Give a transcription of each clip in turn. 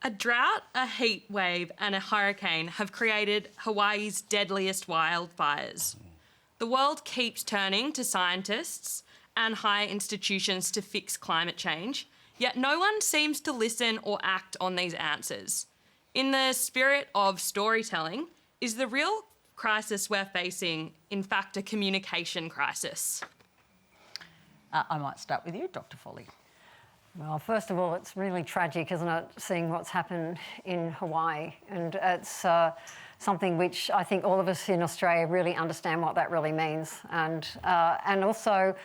A drought, a heat wave and a hurricane have created Hawaii's deadliest wildfires. The world keeps turning to scientists and higher institutions to fix climate change, yet no one seems to listen or act on these answers. In the spirit of storytelling, is the real crisis we're facing, in fact, a communication crisis? I might start with you, Dr. Foley. Well, first of all, it's really tragic, isn't it, seeing what's happened in Hawaii? And it's something which I think all of us in Australia really understand what that really means. And also,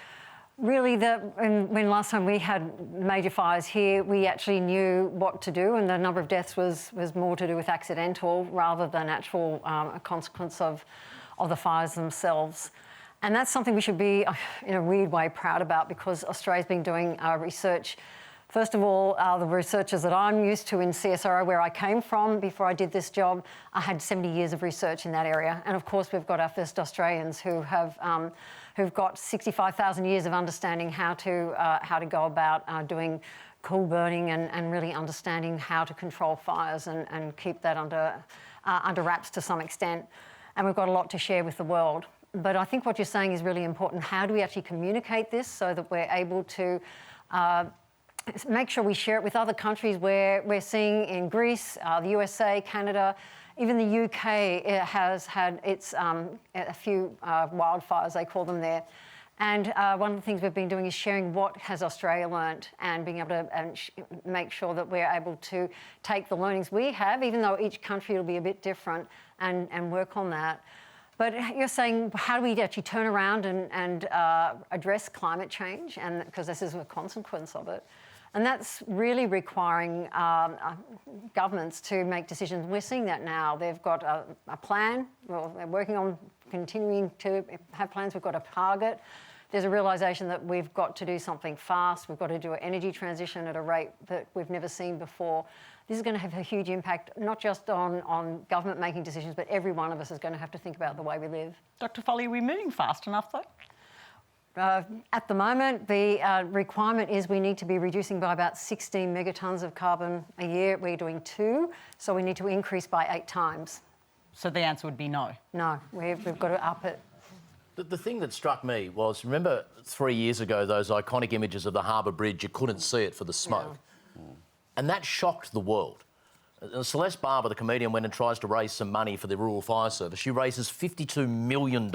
really, when last time we had major fires here, we actually knew what to do, and the number of deaths was more to do with accidental rather than actual a consequence of the fires themselves. And that's something we should be, in a weird way, proud about, because Australia's been doing research. First of all, the researchers that I'm used to in CSIRO, where I came from before I did this job, I had 70 years of research in that area. And of course, we've got our first Australians who have who've got 65,000 years of understanding how to go about doing cool burning and really understanding how to control fires and keep that under wraps to some extent. And we've got a lot to share with the world. But I think what you're saying is really important. How do we actually communicate this so that we're able to make sure we share it with other countries where we're seeing in Greece, the USA, Canada, even the UK has had its a few wildfires, they call them there. And one of the things we've been doing is sharing what has Australia learnt and being able to make sure that we're able to take the learnings we have, even though each country will be a bit different, and work on that. But you're saying, how do we actually turn around and address climate change? And because this is a consequence of it. And that's really requiring governments to make decisions. We're seeing that now. They've got a plan. Well, they're working on continuing to have plans. We've got a target. There's a realisation that we've got to do something fast. We've got to do an energy transition at a rate that we've never seen before. This is going to have a huge impact, not just on government making decisions, but every one of us is going to have to think about the way we live. Dr. Foley, are we moving fast enough, though? At the moment, the requirement is we need to be reducing by about 16 megatons of carbon a year. We're doing 2, so we need to increase by 8 times. So the answer would be no? No, we've got to up it. The thing that struck me was, remember 3 years ago, those iconic images of the Harbour Bridge, you couldn't see it for the smoke. Yeah. And that shocked the world. Celeste Barber, the comedian, went and tries to raise some money for the Rural Fire Service. She raises $52 million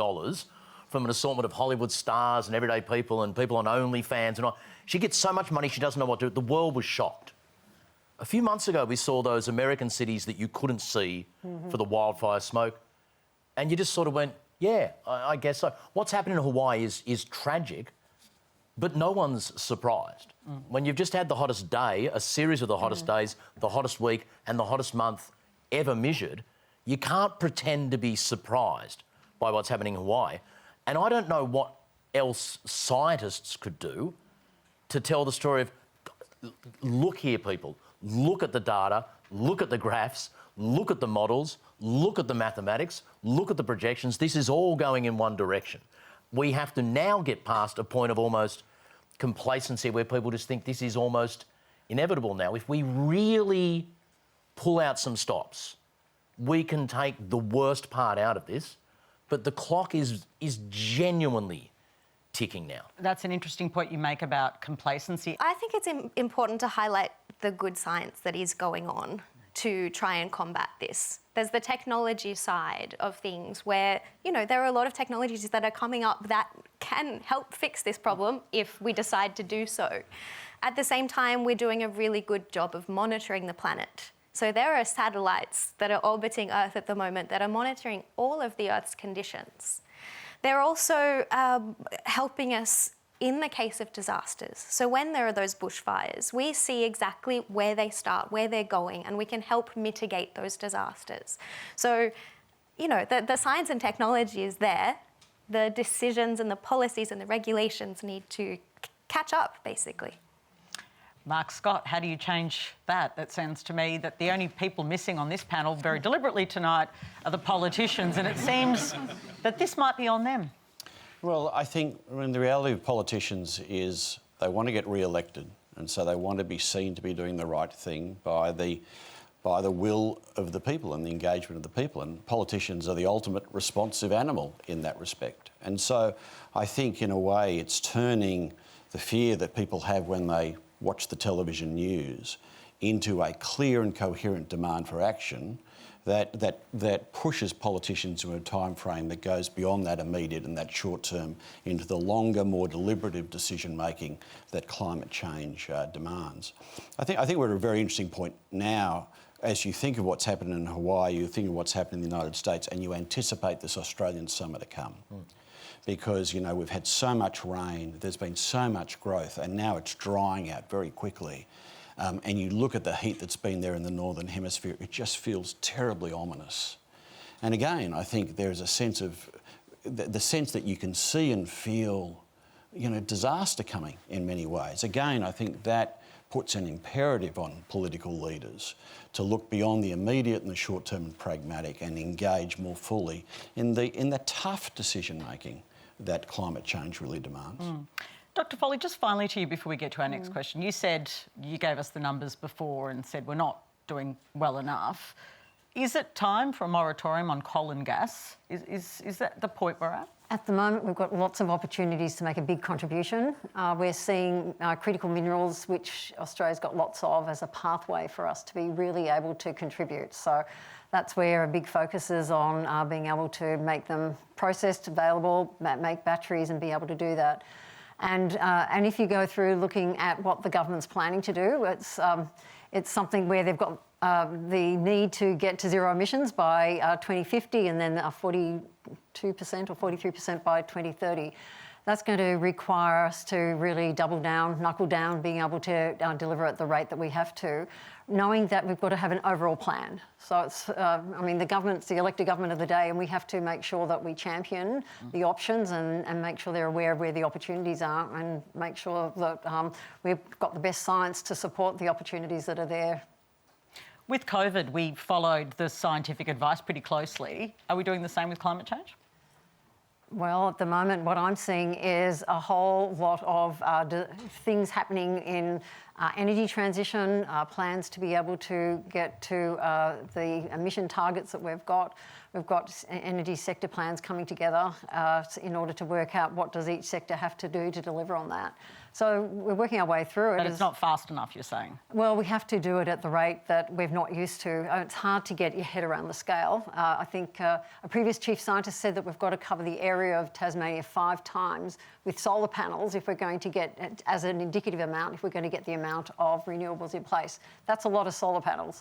from an assortment of Hollywood stars and everyday people and people on OnlyFans and all. She gets so much money she doesn't know what to do. The world was shocked. A few months ago, we saw those American cities that you couldn't see for the wildfire smoke, and you just sort of went, yeah, I guess so. What's happening in Hawaii is tragic, but no one's surprised. When you've just had the hottest day, a series of the hottest days, the hottest week and the hottest month ever measured, you can't pretend to be surprised by what's happening in Hawaii. And I don't know what else scientists could do to tell the story of, look here, people, look at the data, look at the graphs, look at the models, look at the mathematics, look at the projections. This is all going in one direction. We have to now get past a point of almost complacency where people just think this is almost inevitable now. If we really pull out some stops, we can take the worst part out of this. But the clock is genuinely ticking now. That's an interesting point you make about complacency. I think it's important to highlight the good science that is going on to try and combat this. There's the technology side of things where, you know, there are a lot of technologies that are coming up that can help fix this problem if we decide to do so. At the same time, we're doing a really good job of monitoring the planet. So there are satellites that are orbiting Earth at the moment that are monitoring all of the Earth's conditions. They're also helping us in the case of disasters. So when there are those bushfires, we see exactly where they start, where they're going, and we can help mitigate those disasters. So, you know, the science and technology is there. The decisions and the policies and the regulations need to catch up, basically. Mark Scott, how do you change that? That sounds to me that the only people missing on this panel very deliberately tonight are the politicians, and it seems that this might be on them. Well, I think the reality of politicians is they want to get re-elected, and so they want to be seen to be doing the right thing by the by the will of the people and the engagement of the people. And politicians are the ultimate responsive animal in that respect. And so I think, in a way, it's turning the fear that people have when they watch the television news into a clear and coherent demand for action that pushes politicians into a time frame that goes beyond that immediate and that short term into the longer, more deliberative decision making that climate change demands. I think we're at a very interesting point now. As you think of what's happening in Hawaii, you think of what's happening in the United States, and you anticipate this Australian summer to come. Because, you know, we've had so much rain, there's been so much growth, and now it's drying out very quickly. And you look at the heat that's been there in the Northern Hemisphere, it just feels terribly ominous. And again, I think there's a sense of, the sense that you can see and feel, you know, disaster coming in many ways. Again, I think that puts an imperative on political leaders to look beyond the immediate and the short-term and pragmatic and engage more fully in the tough decision-making that climate change really demands. Dr. Foley, just finally to you before we get to our next question. You said, you gave us the numbers before and said we're not doing well enough. Is it time for a moratorium on coal and gas? Is that the point we're at? At the moment, we've got lots of opportunities to make a big contribution. We're seeing critical minerals, which Australia's got lots of, as a pathway for us to be really able to contribute. So that's where a big focus is on being able to make them processed, available, make batteries and be able to do that. And if you go through looking at what the government's planning to do, it's something where they've got the need to get to zero emissions by 2050 and then 42% or 43% by 2030. That's going to require us to really double down, knuckle down, being able to deliver at the rate that we have to, knowing that we've got to have an overall plan. So it's, I mean, the government's the elected government of the day, and we have to make sure that we champion the options and make sure they're aware of where the opportunities are and make sure that we've got the best science to support the opportunities that are there. With COVID, we followed the scientific advice pretty closely. Are we doing the same with climate change? Well, at the moment, what I'm seeing is a whole lot of things happening in energy transition, plans to be able to get to the emission targets that we've got. We've got energy sector plans coming together in order to work out what does each sector have to do to deliver on that. So we're working our way through it. But it's not fast enough, you're saying? Well, we have to do it at the rate that we're not used to. It's hard to get your head around the scale. I think a previous chief scientist said that we've got to cover the area of Tasmania 5 times with solar panels if we're going to get, as an indicative amount, if we're going to get the amount of renewables in place. That's a lot of solar panels.